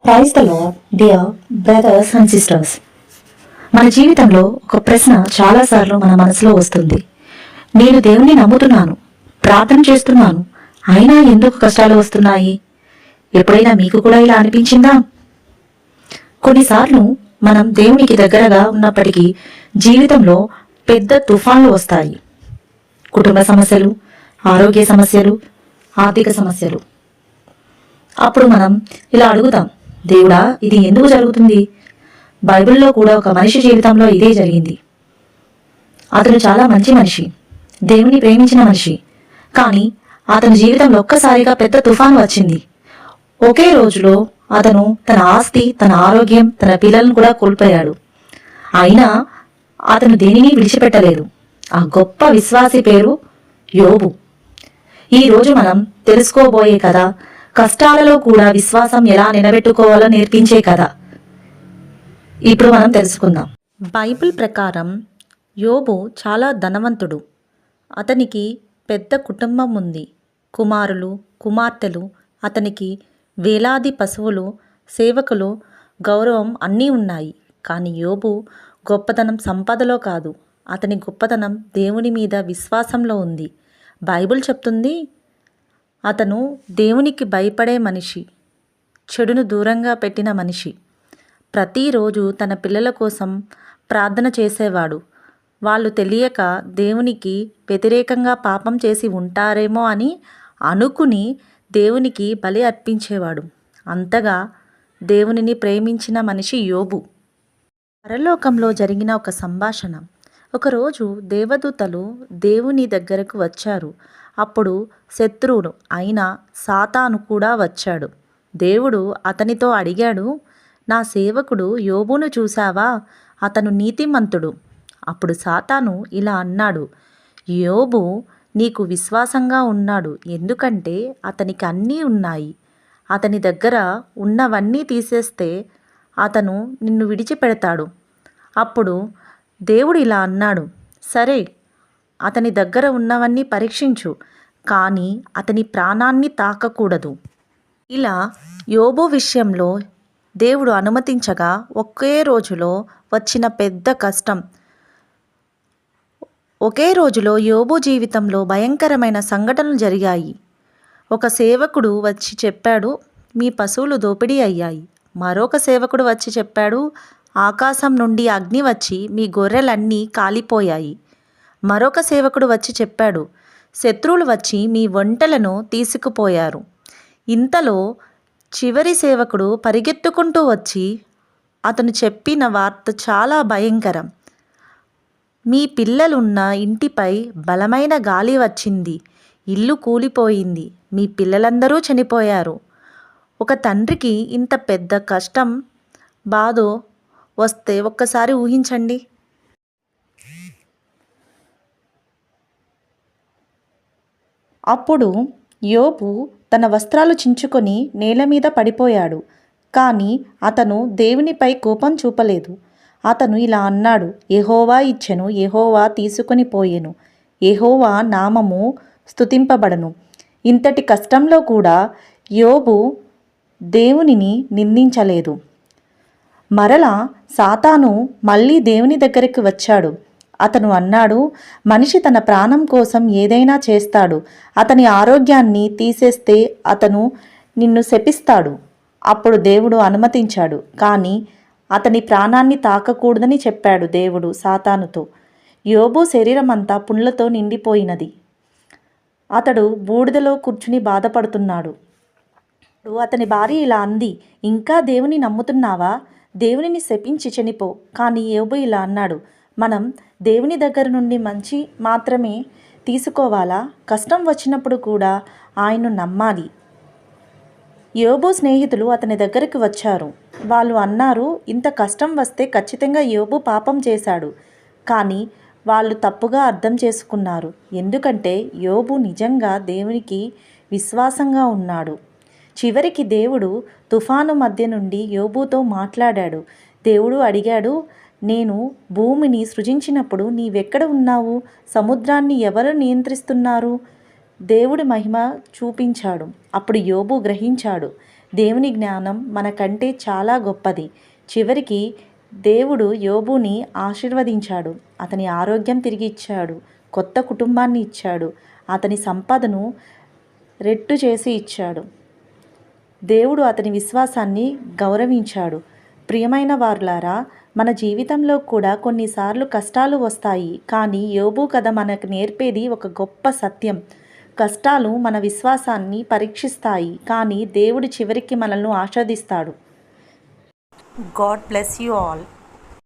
Praise the Lord dear brothers and sisters. మన జీవితంలో ఒక ప్రశ్న చాలాసార్లు మన మనసులో వస్తుంది. నేను దేవుణ్ణి నమ్ముతున్నాను, ప్రార్థన చేస్తున్నాను, అయినా ఎందుకు కష్టాలు వస్తున్నాయి? ఎప్పుడైనా మీకు కూడా ఇలా అనిపించిందా? కొన్నిసార్లు మనం దేవునికి దగ్గరగా ఉన్నప్పటికీ జీవితంలో పెద్ద తుఫాన్లు వస్తాయి. కుటుంబ సమస్యలు, ఆరోగ్య సమస్యలు, ఆర్థిక సమస్యలు. అప్పుడు మనం ఇలా అడుగుతాం, దేవుడా, ఇది ఎందుకు జరుగుతుంది? బైబిల్లో కూడా ఒక మనిషి జీవితంలో ఇదే జరిగింది. అతను చాలా మంచి మనిషి, దేవుని ప్రేమించిన మనిషి. కానీ అతని జీవితంలో ఒక్కసారిగా పెద్ద తుఫాను వచ్చింది. ఒకే రోజులో అతను తన ఆస్తి, తన ఆరోగ్యం, తన పిల్లలను కూడా కోల్పోయాడు. అయినా అతను దేనిని విడిచిపెట్టలేదు. ఆ గొప్ప విశ్వాసి పేరు యోబు. ఈ రోజు మనం తెలుసుకోబోయే కథ కష్టాలలో కూడా విశ్వాసం ఎలా నిలబెట్టుకోవాలో నేర్పించే కథ. ఇప్పుడు మనం తెలుసుకుందాం. బైబిల్ ప్రకారం యోబు చాలా ధనవంతుడు. అతనికి పెద్ద కుటుంబం ఉంది. కుమారులు, కుమార్తెలు, అతనికి వేలాది పశువులు, సేవకులు, గౌరవం అన్నీ ఉన్నాయి. కానీ యోబు గొప్పతనం సంపదలో కాదు, అతని గొప్పతనం దేవుని మీద విశ్వాసంలో ఉంది. బైబిల్ చెప్తుంది, అతను దేవునికి భయపడే మనిషి, చెడును దూరంగా పెట్టిన మనిషి. ప్రతిరోజు తన పిల్లల కోసం ప్రార్థన చేసేవాడు. వాళ్ళు తెలియక దేవునికి వ్యతిరేకంగా పాపం చేసి ఉంటారేమో అని అనుకుని దేవునికి బలి అర్పించేవాడు. అంతగా దేవునిని ప్రేమించిన మనిషి యోబు. పరలోకంలో జరిగిన ఒక సంభాషణ. ఒకరోజు దేవదూతలు దేవుని దగ్గరకు వచ్చారు. అప్పుడు శత్రువును అయిన సాతాను కూడా వచ్చాడు. దేవుడు అతనితో అడిగాడు, నా సేవకుడు యోబును చూశావా? అతను నీతిమంతుడు. అప్పుడు సాతాను ఇలా అన్నాడు, యోబు నీకు విశ్వాసంగా ఉన్నాడు, ఎందుకంటే అతనికి అన్నీ ఉన్నాయి. అతని దగ్గర ఉన్నవన్నీ తీసేస్తే అతను నిన్ను విడిచిపెడతాడు. అప్పుడు దేవుడు ఇలా అన్నాడు, సరే, అతని దగ్గర ఉన్నవన్నీ పరీక్షించు, కానీ అతని ప్రాణాన్ని తాకకూడదు. ఇలా యోబు విషయంలో దేవుడు అనుమతించగా ఒకే రోజులో వచ్చిన పెద్ద కష్టం. ఒకే రోజులో యోబు జీవితంలో భయంకరమైన సంఘటనలు జరిగాయి. ఒక సేవకుడు వచ్చి చెప్పాడు, మీ పశువులు దోపిడీ అయ్యాయి. మరొక సేవకుడు వచ్చి చెప్పాడు, ఆకాశం నుండి అగ్ని వచ్చి మీ గొర్రెలన్నీ కాలిపోయాయి. మరొక సేవకుడు వచ్చి చెప్పాడు, శత్రువులు వచ్చి మీ ఒంటెలను తీసుకుపోయారు. ఇంతలో చివరి సేవకుడు పరిగెత్తుకుంటూ వచ్చి అతను చెప్పిన వార్త చాలా భయంకరం. మీ పిల్లలున్న ఇంటిపై బలమైన గాలి వచ్చింది, ఇల్లు కూలిపోయింది, మీ పిల్లలందరూ చనిపోయారు. ఒక తండ్రికి ఇంత పెద్ద కష్టం, బాధో వస్తే ఒక్కసారి ఊహించండి. అప్పుడు యోబు తన వస్త్రాలు చించుకొని నేల మీద పడిపోయాడు. కానీ అతను దేవునిపై కోపం చూపలేదు. అతను ఇలా అన్నాడు, యెహోవా ఇచ్చెను, యెహోవా తీసుకొని పోయెను, యెహోవా నామము స్తుతింపబడను. ఇంతటి కష్టంలో కూడా యోబు దేవునిని నిందించలేదు. మరలా సాతాను మళ్ళీ దేవుని దగ్గరికి వచ్చాడు. అతను అన్నాడు, మనిషి తన ప్రాణం కోసం ఏదైనా చేస్తాడు. అతని ఆరోగ్యాన్ని తీసేస్తే అతను నిన్ను శపిస్తాడు. అప్పుడు దేవుడు అనుమతించాడు, కానీ అతని ప్రాణాన్ని తాకకూడదని చెప్పాడు దేవుడు సాతానుతో. యోబు శరీరం అంతా పుండ్లతో నిండిపోయినది. అతడు బూడిదలో కూర్చుని బాధపడుతున్నాడు. అతని భార్య ఇలా అంది, ఇంకా దేవుని నమ్ముతున్నావా? దేవునిని శపించి చనిపో. కానీ యోబు ఇలా అన్నాడు, మనం దేవుని దగ్గర నుండి మంచి మాత్రమే తీసుకోవాలా? కష్టం వచ్చినప్పుడు కూడా ఆయన్ను నమ్మాలి. యోబు స్నేహితులు అతని దగ్గరికి వచ్చారు. వాళ్ళు అన్నారు, ఇంత కష్టం వస్తే ఖచ్చితంగా యోబు పాపం చేశాడు. కానీ వాళ్ళు తప్పుగా అర్థం చేసుకున్నారు. ఎందుకంటే యోబు నిజంగా దేవునికి విశ్వాసంగా ఉన్నాడు. చివరికి దేవుడు తుఫాను మధ్య నుండి యోబుతో మాట్లాడాడు. దేవుడు అడిగాడు, నేను భూమిని సృజించినప్పుడు నీవెక్కడ ఉన్నావు? సముద్రాన్ని ఎవరు నియంత్రిస్తున్నారు? దేవుడి మహిమ చూపించాడు. అప్పుడు యోబు గ్రహించాడు, దేవుని జ్ఞానం మనకంటే చాలా గొప్పది. చివరికి దేవుడు యోబుని ఆశీర్వదించాడు. అతని ఆరోగ్యం తిరిగి ఇచ్చాడు. కొత్త కుటుంబాన్ని ఇచ్చాడు. అతని సంపదను రెట్టు చేసి ఇచ్చాడు. దేవుడు అతని విశ్వాసాన్ని గౌరవించాడు. ప్రియమైన వారులారా, మన జీవితంలో కూడా కొన్నిసార్లు కష్టాలు వస్తాయి. కానీ యోబు కథ మనకు నేర్పేది ఒక గొప్ప సత్యం. కష్టాలు మన విశ్వాసాన్ని పరీక్షిస్తాయి, కానీ దేవుడు చివరికి మనల్ని ఆశీర్వదిస్తాడు. God bless you all.